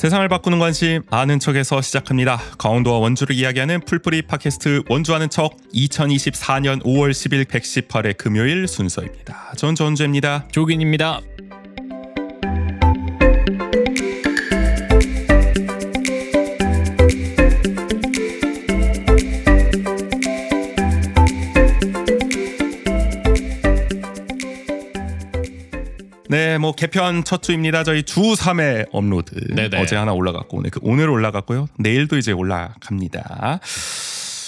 세상을 바꾸는 관심 아는 척에서 시작합니다. 강원도와 원주를 이야기하는 풀뿌리 팟캐스트 원주 아는 척 2024년 5월 10일 118회 금요일 순서입니다. 전 전주입니다. 조gin입니다. 네, 뭐 개편 첫 주입니다. 저희 주 3회 업로드. 네네. 어제 하나 올라갔고 오늘 올라갔고요. 내일도 이제 올라갑니다.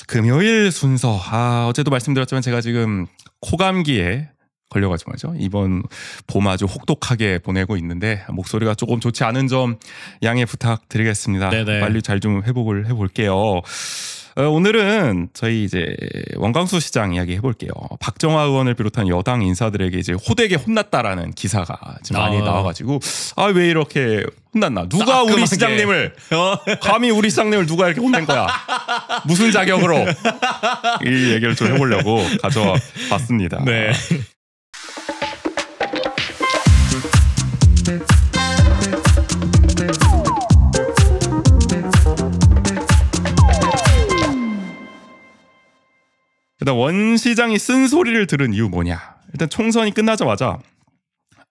금요일 순서. 어제도 말씀드렸지만 제가 지금 코감기에 걸려가지고 말이죠. 이번 봄 아주 혹독하게 보내고 있는데 목소리가 조금 좋지 않은 점 양해 부탁드리겠습니다. 네네. 빨리 잘 좀 회복을 해볼게요. 오늘은 저희 이제 원광수 시장 이야기 해볼게요. 박정화 의원을 비롯한 여당 인사들에게 이제 호되게 혼났다라는 기사가 지금 많이 나와가지고 왜 이렇게 혼났나? 누가 따끔하게. 우리 시장님을 감히 우리 시장님을 누가 이렇게 혼낸 거야? 무슨 자격으로? 이 얘기를 좀 해보려고 가져와 봤습니다. 네. 일단 원 시장이 쓴 소리를 들은 이유 뭐냐? 일단 총선이 끝나자마자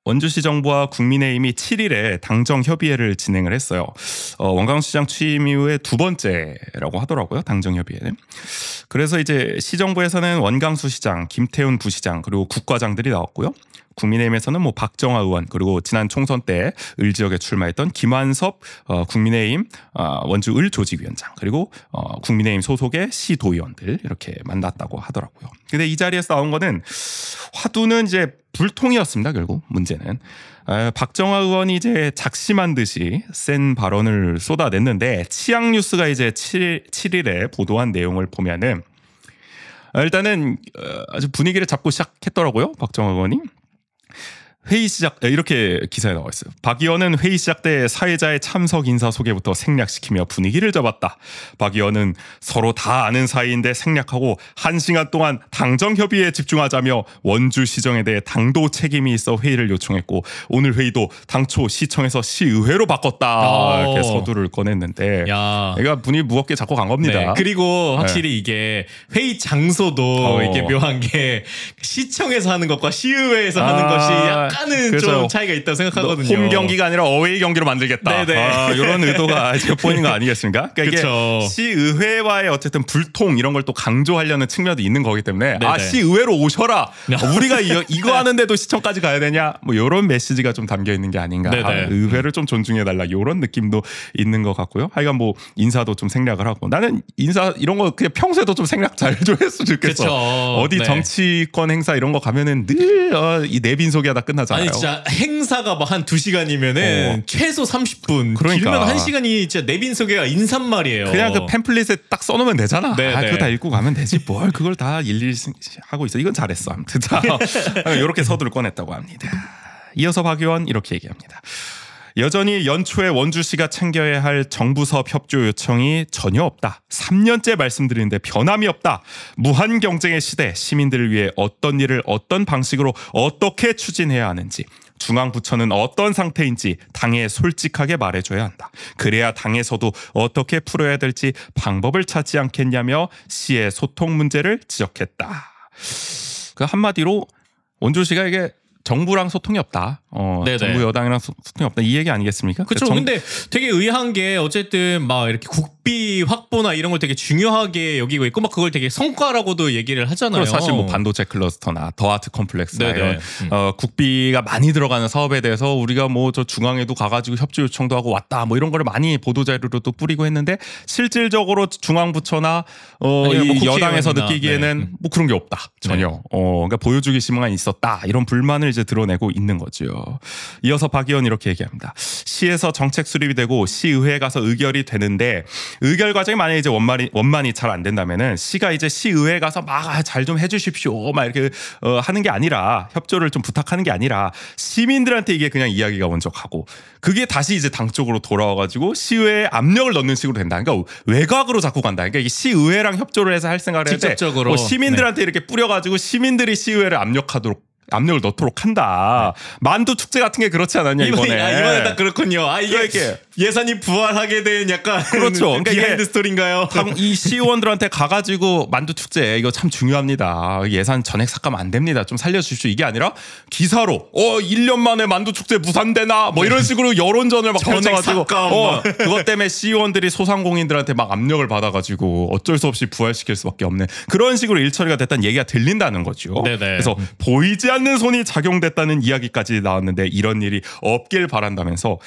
원주시 정부와 국민의힘이 7일에 당정 협의회를 진행을 했어요. 원광수 시장 취임 이후에 두 번째라고 하더라고요. 당정 협의회는. 그래서 이제 시정부에서는 원광수 시장, 김태훈 부시장 그리고 국과장들이 나왔고요. 국민의힘에서는 뭐 박정화 의원 그리고 지난 총선 때 을 지역에 출마했던 김한섭 국민의힘 원주 을 조직위원장 그리고 국민의힘 소속의 시 도의원들 이렇게 만났다고 하더라고요. 근데 이 자리에서 나온 거는 화두는 이제 불통이었습니다. 결국 문제는 박정화 의원이 이제 작심한 듯이 센 발언을 쏟아냈는데 치약 뉴스가 이제 7일에 보도한 내용을 보면은 일단은 아주 분위기를 잡고 시작했더라고요. 박정화 의원이. 회의 시작 이렇게 기사에 나와 있어요. 박 의원은 회의 시작 때 사회자의 참석 인사 소개부터 생략시키며 분위기를 잡았다. 박 의원은 서로 다 아는 사이인데 생략하고 1시간 동안 당정 협의에 집중하자며 원주 시정에 대해 당도 책임이 있어 회의를 요청했고 오늘 회의도 당초 시청에서 시의회로 바꿨다. 이렇게 서두를 꺼냈는데 얘가 분위기 무겁게 잡고 간 겁니다. 네. 그리고 확실히 이게 회의 장소도 이게 묘한 게 시청에서 하는 것과 시의회에서 하는 것이 약간은 그렇죠. 좀 차이가 있다고 생각하거든요. 홈 경기가 아니라 어웨이 경기로 만들겠다. 이런 의도가 이제 보이는 거 아니겠습니까? 그러니까 이게 시의회와의 어쨌든 불통 이런 걸 또 강조하려는 측면도 있는 거기 때문에 시의회로 오셔라. 우리가 이거 하는데도 시청까지 가야 되냐? 뭐 이런 메시지가 좀 담겨 있는 게 아닌가. 의회를 좀 존중해달라. 이런 느낌도 있는 것 같고요. 하여간 뭐 인사도 좀 생략을 하고 나는 인사 이런 거 그냥 평소에도 좀 생략 잘 좀 했으면 좋겠어. 그쵸. 어디 정치권 행사 이런 거 가면은 늘 이 내빈 소개하다 끝나잖아요. 아니 진짜 행사가 뭐 한 2시간이면은 최소 30분 그러니까. 길면 1시간이 진짜 내빈 소개가 인사말이에요. 그냥 그 팸플릿에 딱 써놓으면 되잖아. 네네. 그거 다 읽고 가면 되지. 뭘 그걸 다 일일이 하고 있어. 이건 잘했어. 아무튼 이렇게 서두를 꺼냈다고 합니다. 이어서 박 의원 이렇게 얘기합니다. 여전히 연초에 원주시가 챙겨야 할 정부사업 협조 요청이 전혀 없다. 3년째 말씀드리는데 변함이 없다. 무한 경쟁의 시대 시민들을 위해 어떤 일을 어떤 방식으로 어떻게 추진해야 하는지 중앙부처는 어떤 상태인지 당에 솔직하게 말해줘야 한다. 그래야 당에서도 어떻게 풀어야 될지 방법을 찾지 않겠냐며 시의 소통 문제를 지적했다. 그 한마디로 원주시가 이게 정부랑 소통이 없다. 정부 여당이랑 소통이 없다. 이 얘기 아니겠습니까? 그렇죠. 근데 되게 의아한 게 어쨌든 막 이렇게 국비 확보나 이런 걸 되게 중요하게 여기고 있고 막 그걸 되게 성과라고도 얘기를 하잖아요. 사실 뭐 반도체 클러스터나 더하트 컴플렉스나 이런 국비가 많이 들어가는 사업에 대해서 우리가 뭐 저 중앙에도 가가지고 협조 요청도 하고 왔다. 뭐 이런 거를 많이 보도자료로도 뿌리고 했는데 실질적으로 중앙부처나 이 여당에서 느끼기에는 뭐 그런 게 없다. 전혀. 그러니까 보여주기 심만 있었다. 이런 불만을 이제 드러내고 있는 거죠. 이어서 박 의원 이렇게 얘기합니다. 시에서 정책 수립이 되고 시의회에 가서 의결이 되는데 의결 과정이 만약에 이제 원만히 잘 안 된다면은 시가 이제 시의회에 가서 막 잘 좀 해주십시오 막 이렇게 하는 게 아니라 협조를 좀 부탁하는 게 아니라 시민들한테 이게 그냥 이야기가 먼저 가고 그게 다시 이제 당 쪽으로 돌아와가지고 시의회에 압력을 넣는 식으로 된다. 그러니까 외곽으로 자꾸 간다. 그러니까 이게 시의회랑 협조를 해서 할 생각을 할 때 직접적으로 시민들한테 이렇게 뿌려가지고 시민들이 시의회를 압력을 넣도록 한다. 만두 축제 같은 게 그렇지 않았냐 이번에. 이번에 딱 그렇군요. 이게 예산이 부활하게 된 약간 그렇죠. 그러니까 비하인드 스토리인가요? 이 시의원들한테 가가지고 만두 축제 이거 참 중요합니다. 예산 전액 삭감 안 됩니다. 좀 살려주십시오. 이게 아니라 기사로 1년 만에 만두 축제 무산되나 뭐 이런 식으로 여론전을 막 펼쳐가지고 그것 때문에 시의원들이 소상공인들한테 막 압력을 받아가지고 어쩔 수 없이 부활시킬 수밖에 없는 그런 식으로 일처리가 됐다는 얘기가 들린다는 거죠. 네네. 그래서 보이지 않는 손이 작용됐다는 이야기까지 나왔는데 이런 일이 없길 바란다면서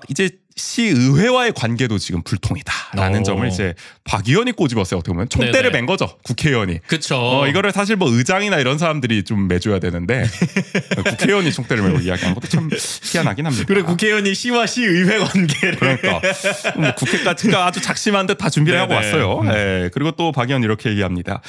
이제 시의회와의 관계도 지금 불통이다라는 점을 이제 박 의원이 꼬집었어요. 어떻게 보면 총대를 맨 거죠. 국회의원이. 그렇죠. 이거를 사실 뭐 의장이나 이런 사람들이 좀 매줘야 되는데 국회의원이 총대를 메고 이야기한 것도 참 희한하긴 합니다. 그래 국회의원이 시와 시의회 관계를 그러니까 뭐 국회까지가 아주 작심한 듯 다 준비를 하고 왔어요. 네. 그리고 또 박 의원 이렇게 얘기합니다.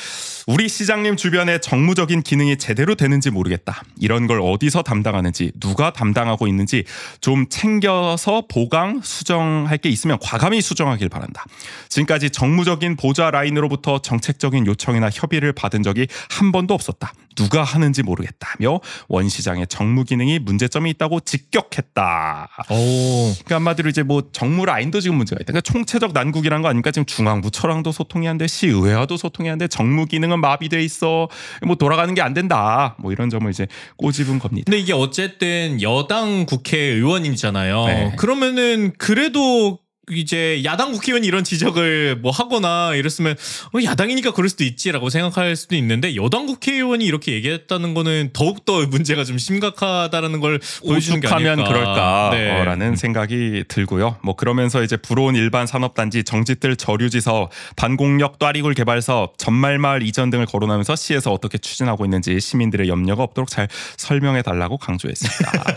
우리 시장님 주변에 정무적인 기능이 제대로 되는지 모르겠다. 이런 걸 어디서 담당하는지 누가 담당하고 있는지 좀 챙겨서 보강 수정할 게 있으면 과감히 수정하길 바란다. 지금까지 정무적인 보좌 라인으로부터 정책적인 요청이나 협의를 받은 적이 한 번도 없었다. 누가 하는지 모르겠다며 원 시장의 정무 기능이 문제점이 있다고 직격했다. 그러니까 한마디로 이제 뭐 정무 라인도 지금 문제가 있다. 그러니까 총체적 난국이란 거 아닙니까? 지금 중앙부처랑도 소통이 안 돼, 시의회와도 소통이 안 돼, 정무 기능은 마비돼 있어. 뭐 돌아가는 게 안 된다. 뭐 이런 점을 이제 꼬집은 겁니다. 근데 이게 어쨌든 여당 국회의원이잖아요. 네. 그러면은 그래도 이제 야당 국회의원이 이런 지적을 뭐 하거나 이랬으면 야당이니까 그럴 수도 있지라고 생각할 수도 있는데 여당 국회의원이 이렇게 얘기했다는 거는 더욱더 문제가 좀 심각하다라는 걸 보여주는 게 아닐까. 오죽하면 그럴까라는 생각이 들고요. 뭐 그러면서 이제 불온 일반 산업단지 정짓들 저류지 사업, 반공역 또아리굴 개발 사업, 전말마을 이전 등을 거론하면서 시에서 어떻게 추진하고 있는지 시민들의 염려가 없도록 잘 설명해 달라고 강조했습니다.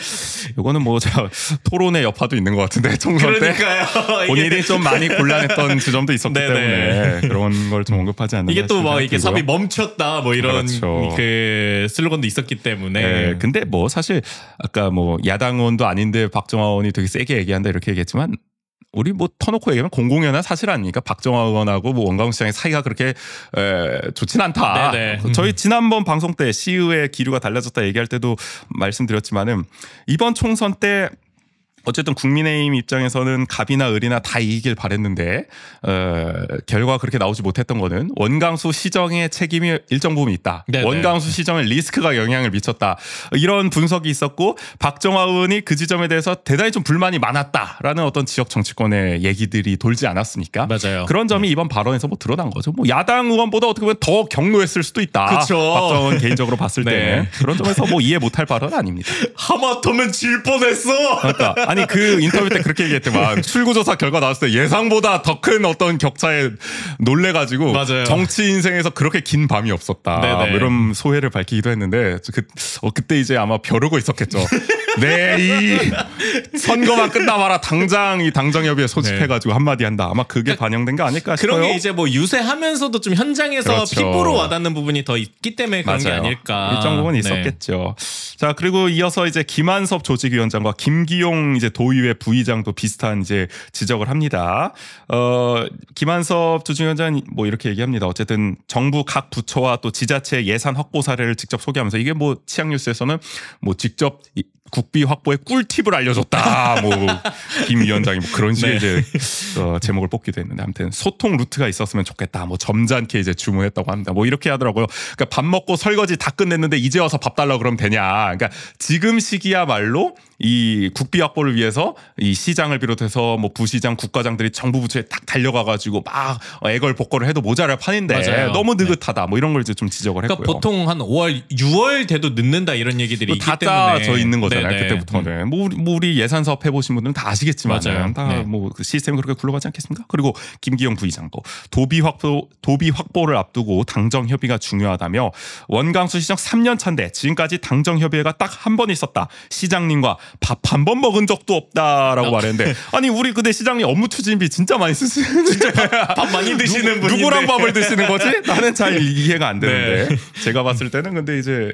이거는 뭐 저 토론의 여파도 있는 것 같은데 총선 때. 그러니까요. 본인이 좀 많이 곤란했던 지점도 있었기 때문에 그런 걸 좀 언급하지 않나. 이게 또 막 이렇게 사업이 멈췄다 뭐 이런 그렇죠. 그 슬로건도 있었기 때문에. 네, 근데 뭐 사실 아까 뭐 야당 의원도 아닌데 박정화 의원이 되게 세게 얘기한다 이렇게 얘기했지만 우리 뭐 터놓고 얘기하면 공공연한 사실 아닙니까? 박정화 의원하고 뭐 원광수 시장의 사이가 그렇게 좋진 않다. 저희 지난번 방송 때 시의회 기류가 달라졌다 얘기할 때도 말씀드렸지만은 이번 총선 때 어쨌든 국민의힘 입장에서는 갑이나 을이나 다 이기길 바랬는데 결과가 그렇게 나오지 못했던 거는 원광수 시정의 책임이 일정 부분 있다. 네네. 원광수 시정의 리스크가 영향을 미쳤다. 이런 분석이 있었고 박정화 의원이 그 지점에 대해서 대단히 좀 불만이 많았다라는 어떤 지역 정치권의 얘기들이 돌지 않았습니까? 맞아요. 그런 점이 이번 발언에서 뭐 드러난 거죠. 뭐 야당 의원보다 어떻게 보면 더 격노했을 수도 있다. 그쵸. 박정화 의원 개인적으로 봤을 때는 그런 점에서 뭐 이해 못할 발언은 아닙니다. 하마터면 질 뻔했어. 그러니까 아니 그 인터뷰 때 그렇게 얘기했더만 출구조사 결과 나왔을 때 예상보다 더 큰 어떤 격차에 놀래가지고 맞아요. 정치 인생에서 그렇게 긴 밤이 없었다. 뭐 이런 소회를 밝히기도 했는데 그때 이제 아마 벼르고 있었겠죠. 네, 이 선거만 끝나봐라 당장 이 당정협의회 소집해가지고 한마디 한다. 아마 그게 반영된 게 아닐까 싶어요. 그런 게 이제 뭐 유세하면서도 좀 현장에서 그렇죠. 피부로 와닿는 부분이 더 있기 때문에 그런 게 아닐까. 일정 부분 있었겠죠. 자, 그리고 이어서 이제 김한섭 조직위원장과 김기용 이제 도의회 부의장도 비슷한 이제 지적을 합니다. 김한섭 조직위원장은 뭐 이렇게 얘기합니다. 어쨌든 정부 각 부처와 또 지자체 예산 확보 사례를 직접 소개하면서 이게 뭐 치약뉴스에서는 뭐 직접 국비 확보의 꿀팁을 알려줬다. 뭐 김 위원장이 뭐 그런 식의 이제 제목을 뽑기도 했는데 아무튼 소통 루트가 있었으면 좋겠다. 뭐 점잖게 이제 주문했다고 합니다. 뭐 이렇게 하더라고요. 그러니까 밥 먹고 설거지 다 끝냈는데 이제 와서 밥 달라고 그러면 되냐. 그러니까 지금 시기야말로 이 국비 확보를 위해서 이 시장을 비롯해서 뭐 부시장, 국과장들이 정부 부처에 딱 달려가가지고 막 애걸복걸을 해도 모자랄 판인데 맞아요. 너무 느긋하다. 뭐 이런 걸 이제 좀 지적을 했고요. 그러니까 보통 한 5월, 6월 돼도 늦는다 이런 얘기들이 있기 다 때문에 짜져 있는 거잖아요. 네네. 그때부터는 뭐 우리 예산 사업 해보신 분들은 다 아시겠지만 다 뭐 그 시스템이 그렇게 굴러가지 않겠습니까? 그리고 김기용 부의장도 도비 확보를 앞두고 당정 협의가 중요하다며 원광수 시정 3년 차인데 지금까지 당정 협의회가 딱 한 번 있었다. 시장님과 밥 한 번 먹은 적도 없다라고 말했는데 아니 우리 근데 시장님 업무 추진비 진짜 많이 쓰시는 진짜 밥 많이 드시는 분인데 누구랑 밥을 드시는 거지? 나는 잘 이해가 안 되는데 제가 봤을 때는 근데 이제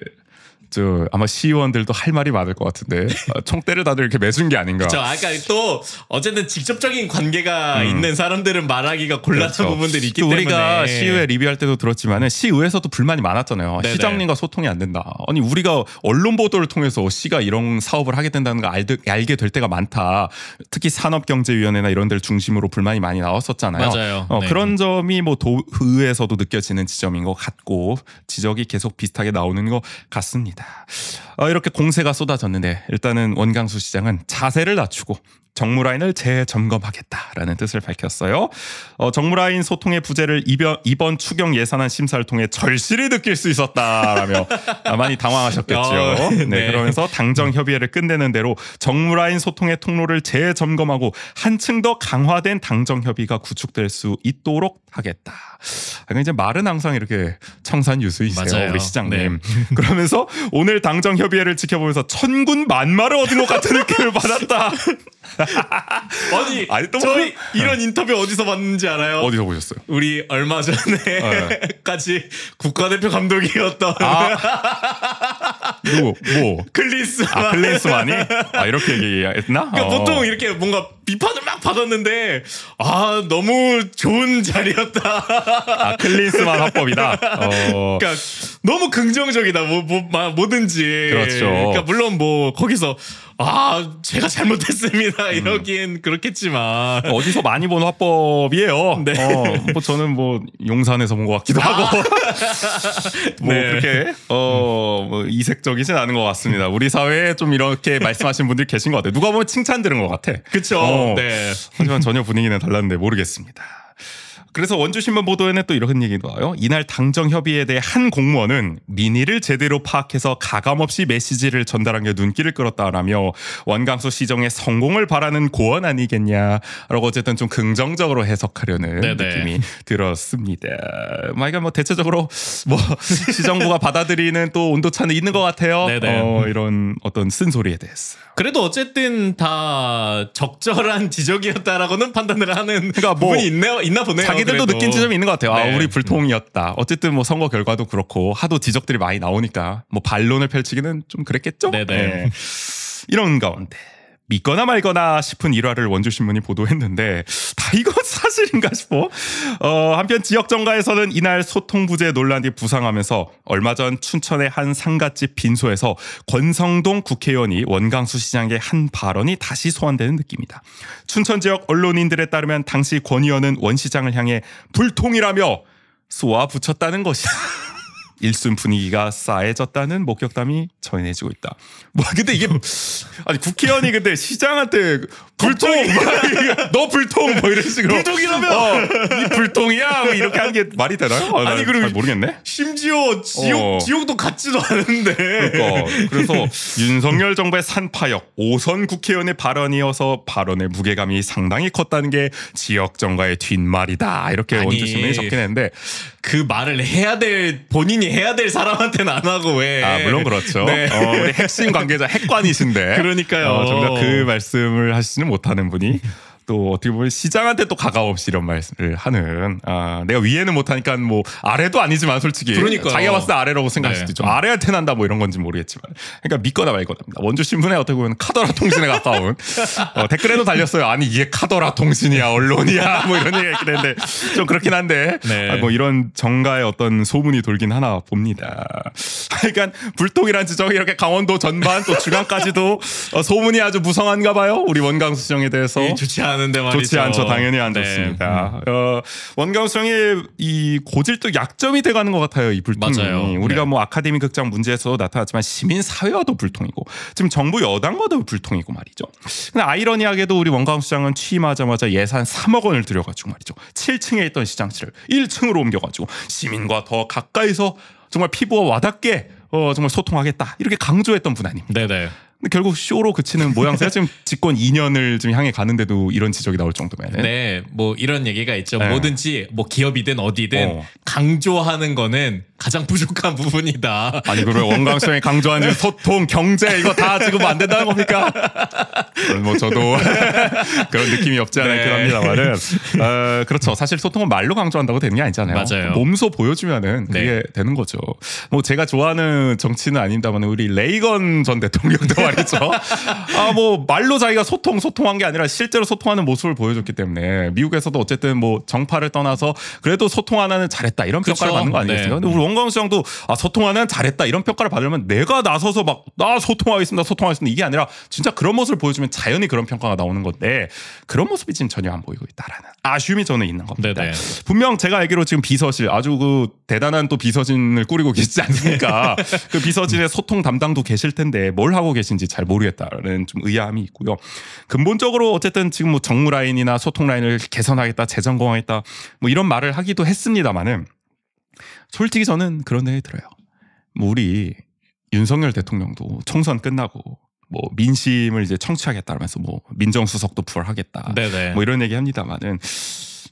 아마 시의원들도 할 말이 많을 것 같은데 총대를 다들 이렇게 매준 게 아닌가. 그렇죠. 아까 또 어쨌든 직접적인 관계가 있는 사람들은 말하기가 곤란한 그렇죠. 부분들이 있기 또 때문에 우리가 시의회 리뷰할 때도 들었지만은 시의회에서도 불만이 많았잖아요. 네네. 시장님과 소통이 안 된다. 아니 우리가 언론 보도를 통해서 시가 이런 사업을 하게 된다는 걸 알게 될 때가 많다. 특히 산업경제위원회나 이런 데를 중심으로 불만이 많이 나왔었잖아요. 맞아요. 네. 그런 점이 뭐 도의회에서도 느껴지는 지점인 것 같고 지적이 계속 비슷하게 나오는 것 같습니다. 이렇게 공세가 쏟아졌는데 일단은 원광수 시장은 자세를 낮추고 정무라인을 재점검하겠다라는 뜻을 밝혔어요. 정무라인 소통의 부재를 이번 추경 예산안 심사를 통해 절실히 느낄 수 있었다라며 많이 당황하셨겠죠. 네, 그러면서 당정 협의회를 끝내는 대로 정무라인 소통의 통로를 재점검하고 한층 더 강화된 당정 협의가 구축될 수 있도록 하겠다. 그러니까 이제 말은 항상 이렇게 청산유수이세요. 맞아요. 우리 시장님. 네. 그러면서 오늘 당정 협의회를 지켜보면서 천군 만마를 얻은 것 같은 느낌을 받았다. 아니 또 저희 이런 인터뷰 어디서 봤는지 알아요? 어디서 보셨어요? 우리 얼마 전에까지 국가대표 감독이었던 누구? 뭐? 클린스만. 클린스만이? 이렇게 얘기했나? 그러니까 보통 이렇게 뭔가 비판을 막 받았는데 너무 좋은 자리였다. 클린스만 화법이다. 그러니까 너무 긍정적이다. 뭐든지. 그렇죠. 그러니까 물론 뭐 거기서 제가 잘못했습니다. 이러긴 그렇겠지만 어디서 많이 본 화법이에요. 네. 뭐 저는 뭐 용산에서 본 것 같기도 하고 뭐 네. 그렇게 뭐 이색적이진 않은 것 같습니다. 우리 사회에 좀 이렇게 말씀하시는 분들이 계신 것 같아요. 누가 보면 칭찬 들은 것 같아. 그렇죠. 네. 하지만 전혀 분위기는 달랐는데 모르겠습니다. 그래서 원주신문 보도에는 또 이런 얘기도 와요. 이날 당정협의에 대해 한 공무원은 민의를 제대로 파악해서 가감없이 메시지를 전달한 게 눈길을 끌었다라며 원광수 시정의 성공을 바라는 고언 아니겠냐라고 어쨌든 좀 긍정적으로 해석하려는 네네. 느낌이 들었습니다. 그러니까 뭐 대체적으로 뭐 시정부가 받아들이는 또 온도차는 있는 것 같아요. 이런 어떤 쓴소리에 대해서. 그래도 어쨌든 다 적절한 지적이었다라고는 판단을 하는 그러니까 뭐 부분이 있나 보네요. 자기들도 그래도. 느낀 지점이 있는 것 같아요. 네. 우리 불통이었다. 어쨌든 뭐 선거 결과도 그렇고 하도 지적들이 많이 나오니까 뭐 반론을 펼치기는 좀 그랬겠죠. 네네. 네. 이런 가운데 믿거나 말거나 싶은 일화를 원주신문이 보도했는데 다 이건 사실인가 싶어. 한편 지역 정가에서는 이날 소통 부재 논란이 부상하면서 얼마 전 춘천의 한 상갓집 빈소에서 권성동 국회의원이 원광수 시장의 한 발언이 다시 소환되는 느낌이다. 춘천 지역 언론인들에 따르면 당시 권 의원은 원 시장을 향해 불통이라며 쏘아붙였다는 것이다. 일순 분위기가 싸해졌다는 목격담이 전해지고 있다. 뭐 근데 이게 아니 국회의원이 근데 시장한테 불통 너 불통 뭐 이런 식으로 불통이라며 이 불통이야 뭐 이렇게 하는 게 말이 되나요? 아니 그리고 잘 모르겠네. 심지어 지역도 같지도 않은데. 그래서 윤석열 정부의 산파역 5선 국회의원의 발언이어서 발언의 무게감이 상당히 컸다는 게 지역 정가의 뒷말이다. 이렇게 원주신문이 적긴 했는데 그 말을 본인이 해야 될 사람한테는 안 하고 왜? 물론 그렇죠. 네. 우리 핵심 관계자 핵관이신데. 그러니까요. 정작 그 말씀을 하시지는 못하는 분이 또 어떻게 보면 시장한테 또 가감없이 이런 말씀을 하는 내가 위에는 못하니까 뭐 아래도 아니지만 솔직히 그러니까요. 자기가 봤을 때 아래라고 생각할 수도 있죠. 아래한테 난다 뭐 이런 건지 모르겠지만 그러니까 믿거나 말거나입니다. 원주신문에 어떻게 보면 카더라 통신에 가까운 댓글에도 달렸어요. 아니 이게 카더라 통신이야 언론이야 뭐 이런 얘기가 있긴 했는데 좀 그렇긴 한데 뭐 이런 정가의 어떤 소문이 돌긴 하나 봅니다. 그러니까 불통이란 지적이 이렇게 강원도 전반 또 중앙까지도 소문이 아주 무성한가 봐요. 우리 원광수 시정에 대해서. 좋지 않은데 말이죠. 좋지 않죠. 당연히 안 좋습니다. 원광수정의 이 고질적 약점이 돼가는 것 같아요. 이 불통이. 맞아요. 우리가 뭐 아카데미 극장 문제에서도 나타났지만 시민 사회와도 불통이고 지금 정부 여당과도 불통이고 말이죠. 근데 아이러니하게도 우리 원광수장은 취임하자마자 예산 3억 원을 들여가지고 말이죠. 7층에 있던 시장실을 1층으로 옮겨가지고 시민과 더 가까이서 정말 피부와 와닿게 정말 소통하겠다 이렇게 강조했던 분 아닙니까? 네네. 근데 결국 쇼로 그치는 모양새가 지금 집권 2년을 지금 향해 가는데도 이런 지적이 나올 정도면. 네, 뭐 이런 얘기가 있죠. 네. 뭐든지 뭐 기업이든 어디든 강조하는 거는 가장 부족한 부분이다. 아니 그러면 원광시장이 강조하는 소통, 경제 이거 다 지금 안 된다는 겁니까? 뭐 저도 그런 느낌이 없지 않아 있긴 합니다만은 그렇죠. 사실 소통은 말로 강조한다고 되는 게 아니잖아요. 맞아요. 몸소 보여주면은 그게 되는 거죠. 뭐 제가 좋아하는 정치는 아닙니다만 우리 레이건 전 대통령도 말이죠. 뭐 말로 자기가 소통한 게 아니라 실제로 소통하는 모습을 보여줬기 때문에 미국에서도 어쨌든 뭐 정파를 떠나서 그래도 소통 하나는 잘했다 이런 평가를 받는 거 아니겠어요? 근데 우리 원광시장도 소통 하나는 잘했다 이런 평가를 받으려면 내가 나서서 막 소통하겠습니다 이게 아니라 진짜 그런 모습을 보여주면 자연히 그런 평가가 나오는 건데 그런 모습이 지금 전혀 안 보이고 있다라는 아쉬움이 저는 있는 겁니다. 네네. 분명 제가 알기로 지금 비서실 아주 그 대단한 또 비서진을 꾸리고 계시지 않습니까? 그 비서진의 소통 담당도 계실 텐데 뭘 하고 계신지 잘 모르겠다라는 좀 의아함이 있고요. 근본적으로 어쨌든 지금 뭐 정무 라인이나 소통 라인을 개선하겠다, 재점검하겠다 뭐 이런 말을 하기도 했습니다만은 솔직히 저는 그런 생각이 들어요. 뭐 우리 윤석열 대통령도 총선 끝나고 뭐 민심을 이제 청취하겠다면서 뭐 민정수석도 부활하겠다. 네네. 뭐 이런 얘기 합니다만은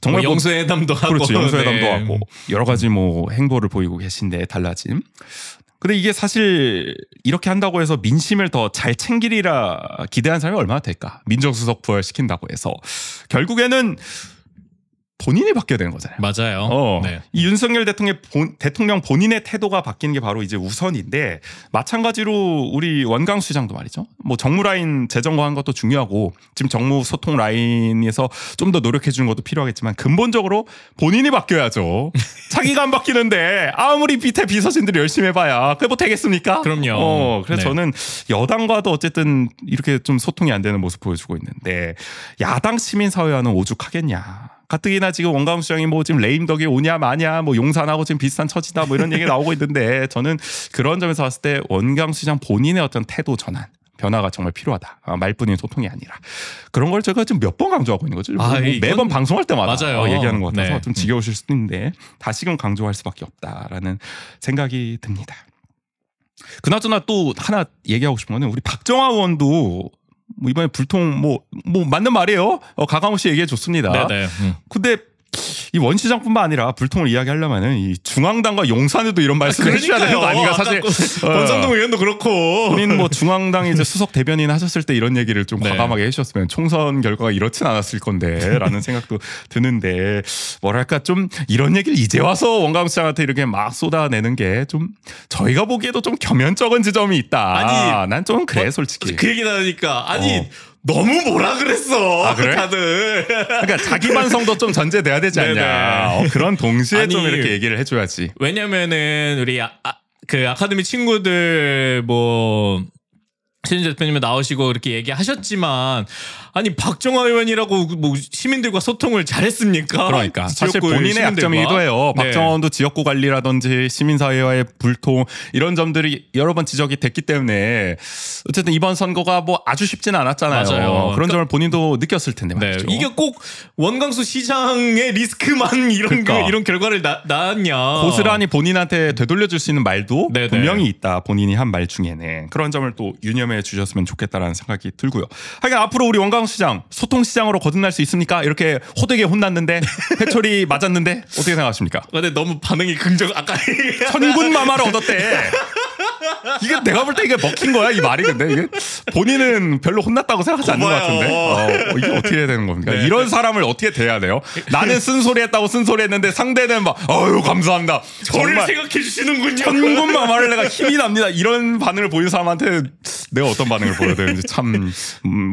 정말 뭐 영수회담도 하고 그렇지 영수회담도 네. 하고 여러 가지 뭐 행보를 보이고 계신데 달라짐. 근데 이게 사실 이렇게 한다고 해서 민심을 더 잘 챙기리라 기대한 사람이 얼마나 될까? 민정수석 부활시킨다고 해서 결국에는 본인이 바뀌어야 되는 거잖아요. 맞아요. 네. 이 윤석열 대통령 본인의 태도가 바뀌는 게 바로 이제 우선인데 마찬가지로 우리 원광시장도 말이죠. 뭐 정무 라인 재점검하는 것도 중요하고 지금 정무 소통 라인에서 좀 더 노력해 주는 것도 필요하겠지만 근본적으로 본인이 바뀌어야죠. 자기가 안 바뀌는데 아무리 밑에 비서진들이 열심히 해봐야 그게 뭐 되겠습니까? 그럼요. 그래서 네. 저는 여당과도 어쨌든 이렇게 좀 소통이 안 되는 모습 보여주고 있는데 야당 시민사회와는 오죽하겠냐. 가뜩이나 지금 원광시장이 뭐 지금 레임덕이 오냐 마냐 뭐 용산하고 지금 비슷한 처지다 뭐 이런 얘기 나오고 있는데 저는 그런 점에서 봤을 때 원광시장 본인의 어떤 태도 전환 변화가 정말 필요하다. 말뿐인 소통이 아니라 그런 걸 제가 지금 몇 번 강조하고 있는 거죠. 뭐 매번 방송할 때마다 맞아요. 얘기하는 것 같아서 네. 좀 지겨우실 수도 있는데 다시금 강조할 수밖에 없다라는 생각이 듭니다. 그나저나 또 하나 얘기하고 싶은 거는 우리 박정아 의원도 뭐 이번에 불통 뭐 맞는 말이에요. 가강호 씨 얘기해 줬습니다. 네네. 근데 이 원시장뿐만 아니라 불통을 이야기하려면은 이 중앙당과 용산에도 이런 말씀을 해주셔야 되는 거 아닌가 사실. 권성동 의원도 그렇고. 본인 뭐 중앙당 이제 수석 대변인 하셨을 때 이런 얘기를 좀 네. 과감하게 해주셨으면 총선 결과가 이렇진 않았을 건데라는 생각도 드는데 뭐랄까 좀 이런 얘기를 이제 와서 원광시장한테 이렇게 막 쏟아내는 게 좀 저희가 보기에도 좀 겸연쩍은 지점이 있다. 아니, 난 좀 그래 솔직히. 그 얘기 나니까 너무 뭐라 그랬어. 그래? 다들. 그러니까 자기 반성도 좀 전제돼야 되지 않냐. 그런 동시에 좀 이렇게 얘기를 해줘야지. 왜냐면은 우리 그 아카데미 친구들 뭐 신인재 대표님 나오시고 이렇게 얘기하셨지만 아니 박정아 의원이라고 뭐 시민들과 소통을 잘했습니까? 그러니까 사실 지역구 본인의 시민들과? 약점이기도 해요. 네. 박정아 의원도 지역구 관리라든지 시민사회와의 불통 이런 점들이 여러 번 지적이 됐기 때문에 어쨌든 이번 선거가 뭐 아주 쉽지는 않았잖아요. 맞아요. 그런 점을 본인도 느꼈을 텐데 네. 말이죠. 이게 꼭 원광수 시장의 리스크만 그러니까. 이런 결과를 낳았냐? 고스란히 본인한테 되돌려줄 수 있는 말도 네네. 분명히 있다. 본인이 한 말 중에는 그런 점을 또 유념해 주셨으면 좋겠다라는 생각이 들고요. 하여간 앞으로 우리 원광시장 소통시장으로 거듭날 수 있습니까? 이렇게 호되게 혼났는데 회초리 맞았는데 어떻게 생각하십니까? 근데 너무 반응이 아까 천군마마를 얻었대. 이게 내가 볼 때 이게 먹힌 거야 이 말이. 근데 이게 본인은 별로 혼났다고 생각하지 않는 것 같은데 이게 어떻게 해야 되는 겁니까? 네. 이런 사람을 어떻게 대해야 돼요? 나는 쓴소리 했다고 쓴소리 했는데 상대는 막 어휴 감사합니다. 저를 정말 생각해 주시는군요. 천군마마를 내가 힘이 납니다. 이런 반응을 보이는 사람한테 내가 어떤 반응을 보여야 되는지 참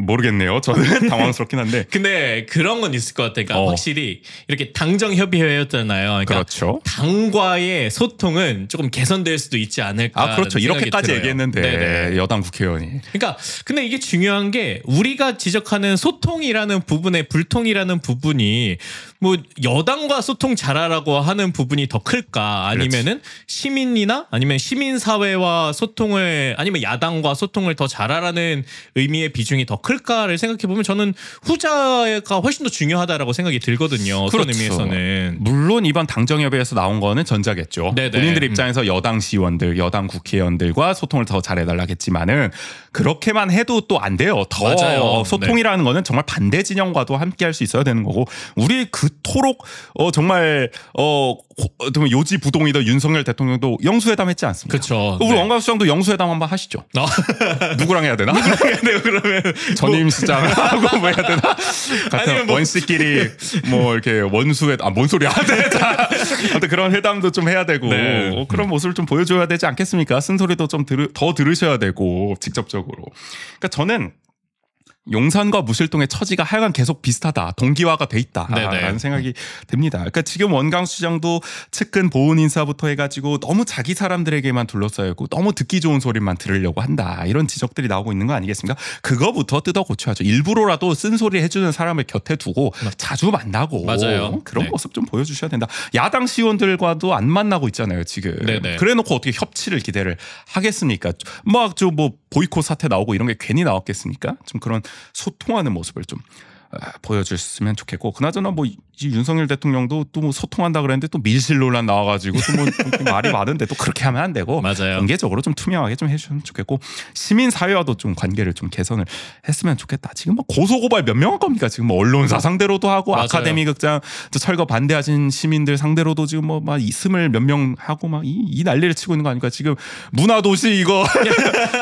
모르겠네요. 저는 당황스럽긴 한데. 근데 그런 건 있을 것 같아요. 그러니까 확실히 이렇게 당정협의회였잖아요. 그러니까 그렇죠. 당과의 소통은 조금 개선될 수도 있지 않을까. 그렇죠. 이렇게까지 얘기했는데 네네. 여당 국회의원이. 그러니까 근데 이게 중요한 게 우리가 지적하는 소통이라는 부분에 불통이라는 부분이 뭐 여당과 소통 잘하라고 하는 부분이 더 클까 아니면은 시민이나 아니면 시민사회와 소통을 아니면 야당과 소통을 더 잘하라는 의미의 비중이 더 클까를 생각해 보면 저는 후자가 훨씬 더 중요하다라고 생각이 들거든요. 어떤 그렇죠. 의미에서는. 물론 이번 당정협의회에서 나온 거는 전자겠죠. 네네. 본인들 입장에서 여당 시의원들, 여당 국회의원들과 소통을 더 잘해달라겠지만은 그렇게만 해도 또 안 돼요. 더 맞아요. 소통이라는 거는 정말 반대 진영과도 함께할 수 있어야 되는 거고 우리 그 그토록 정말 요지부동이던 윤석열 대통령도 영수회담 했지 않습니까? 그렇죠. 우리 원광수 시장도 영수회담 한번 하시죠. 누구랑 해야 되나? 그러면 전임 시장하고 뭐 해야 되나? 같은 뭐... 원씨끼리 뭐 이렇게 원수회담 뭔 소리야? 아무튼 그런 회담도 좀 해야 되고 그런 모습을 좀 보여줘야 되지 않겠습니까? 쓴소리도 좀 더 들으셔야 되고 직접적으로. 그러니까 저는 용산과 무실동의 처지가 하여간 계속 비슷하다. 동기화가 돼 있다라는 생각이 듭니다. 그러니까 지금 원광수 시장도 측근 보훈 인사부터 해가지고 너무 자기 사람들에게만 둘러싸였고 너무 듣기 좋은 소리만 들으려고 한다. 이런 지적들이 나오고 있는 거 아니겠습니까? 그거부터 뜯어 고쳐야죠. 일부러라도 쓴소리 해주는 사람을 곁에 두고 자주 만나고 맞아요. 그런 모습 좀 보여주셔야 된다. 야당 시의원들과도 안 만나고 있잖아요. 지금. 그래놓고 어떻게 협치를 기대를 하겠습니까? 막 좀 뭐 보이콧 사태 나오고 이런 게 괜히 나왔겠습니까? 좀 그런 소통하는 모습을 좀 보여줬으면 좋겠고 그나저나 뭐 윤석열 대통령도 또 뭐 소통한다 그랬는데 또 밀실 논란 나와가지고 또 뭐 말이 많은데 또 그렇게 하면 안 되고 맞아요. 공개적으로 좀 투명하게 좀 해주시면 좋겠고 시민 사회와도 좀 관계를 좀 개선을 했으면 좋겠다. 지금 뭐 고소고발 몇 명 할 겁니까? 지금 뭐 언론사 상대로도 하고 맞아요. 아카데미 극장 철거 반대하신 시민들 상대로도 지금 뭐 막 있음을 몇 명 하고 막 이 난리를 치고 있는 거 아닙니까? 지금 문화도시 이거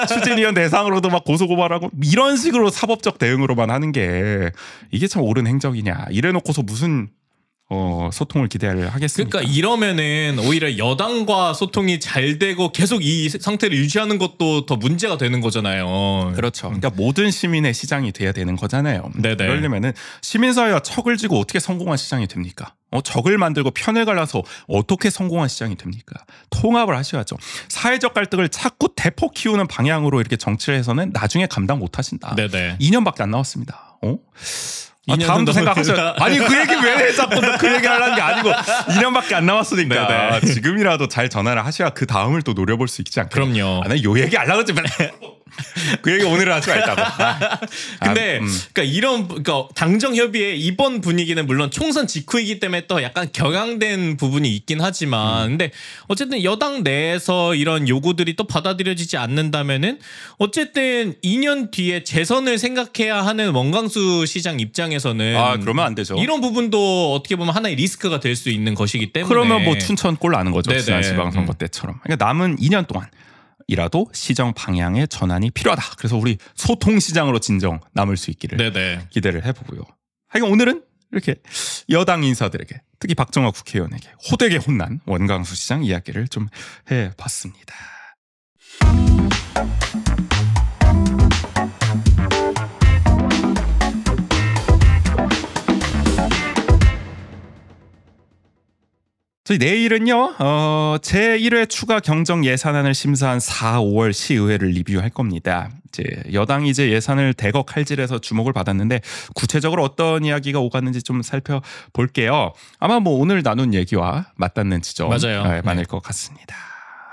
추진위원 대상으로도 막 고소고발하고 이런 식으로 사법적 대응으로만 하는 게 이게 참 옳은 행적이냐. 이래놓고서 무슨 소통을 기대를 하겠습니까? 그러니까 이러면은 오히려 여당과 소통이 잘 되고 계속 이 상태를 유지하는 것도 더 문제가 되는 거잖아요. 그렇죠. 그러니까 모든 시민의 시장이 돼야 되는 거잖아요. 네네. 그러려면은 시민사회와 척을 지고 어떻게 성공한 시장이 됩니까? 적을 만들고 편을 갈라서 어떻게 성공한 시장이 됩니까? 통합을 하셔야죠. 사회적 갈등을 자꾸 대폭 키우는 방향으로 이렇게 정치를 해서는 나중에 감당 못 하신다. 네네. 2년밖에 안 남았습니다. 다음도 생각하셔야. 아니 그 얘기 왜 자꾸 그 얘기 하려는 게 아니고 2년밖에 안 남았으니까 네네. 지금이라도 잘 전화를 하셔야 그 다음을 또 노려볼 수 있지 않겠어요? 그럼요. 아, 요 얘기 하려고 했지. 그 얘기 오늘은 하지 말자고. 근데 그러니까 당정 협의회 이번 분위기는 물론 총선 직후이기 때문에 또 약간 격양된 부분이 있긴 하지만 근데 어쨌든 여당 내에서 이런 요구들이 또 받아들여지지 않는다면은 어쨌든 2년 뒤에 재선을 생각해야 하는 원광수 시장 입장에서는 그러면 안 되죠. 이런 부분도 어떻게 보면 하나의 리스크가 될 수 있는 것이기 때문에 그러면 뭐 춘천 꼴 나는 거죠. 지난 지방선거 때처럼. 그러니까 남은 2년 동안 이라도 시정 방향의 전환이 필요하다. 그래서 우리 소통 시장으로 진정 남을 수 있기를 기대를 해보고요. 하여간 오늘은 이렇게 여당 인사들에게 특히 박정화 국회의원에게 호되게 혼난 원광수 시장 이야기를 좀 해봤습니다. 저희 내일은요 제1회 추가 경정 예산안을 심사한 4, 5월 시의회를 리뷰할 겁니다. 이제 여당이 이제 예산을 대거 칼질해서 주목을 받았는데 구체적으로 어떤 이야기가 오갔는지 좀 살펴볼게요. 아마 뭐 오늘 나눈 얘기와 맞닿는 지점 많을 것 같습니다.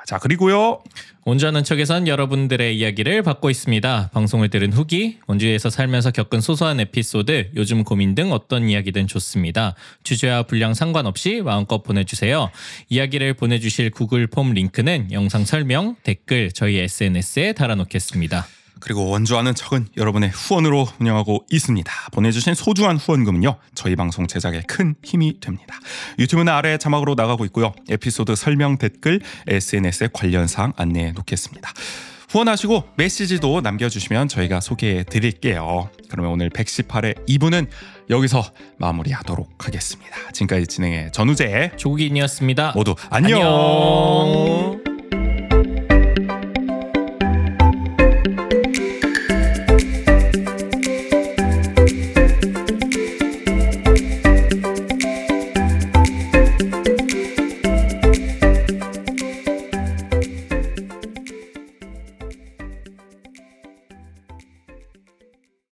자 그리고요. 원주하는 척에선 여러분들의 이야기를 받고 있습니다. 방송을 들은 후기, 원주에서 살면서 겪은 소소한 에피소드, 요즘 고민 등 어떤 이야기든 좋습니다. 주제와 분량 상관없이 마음껏 보내주세요. 이야기를 보내주실 구글 폼 링크는 영상 설명, 댓글, 저희 SNS에 달아놓겠습니다. 그리고 원주하는 척은 여러분의 후원으로 운영하고 있습니다. 보내주신 소중한 후원금은요. 저희 방송 제작에 큰 힘이 됩니다. 유튜브는 아래 자막으로 나가고 있고요. 에피소드 설명 댓글, SNS에 관련 사항 안내해 놓겠습니다. 후원하시고 메시지도 남겨주시면 저희가 소개해 드릴게요. 그러면 오늘 118회 2부는 여기서 마무리하도록 하겠습니다. 지금까지 진행의 전우재 조국인이었습니다. 모두 안녕.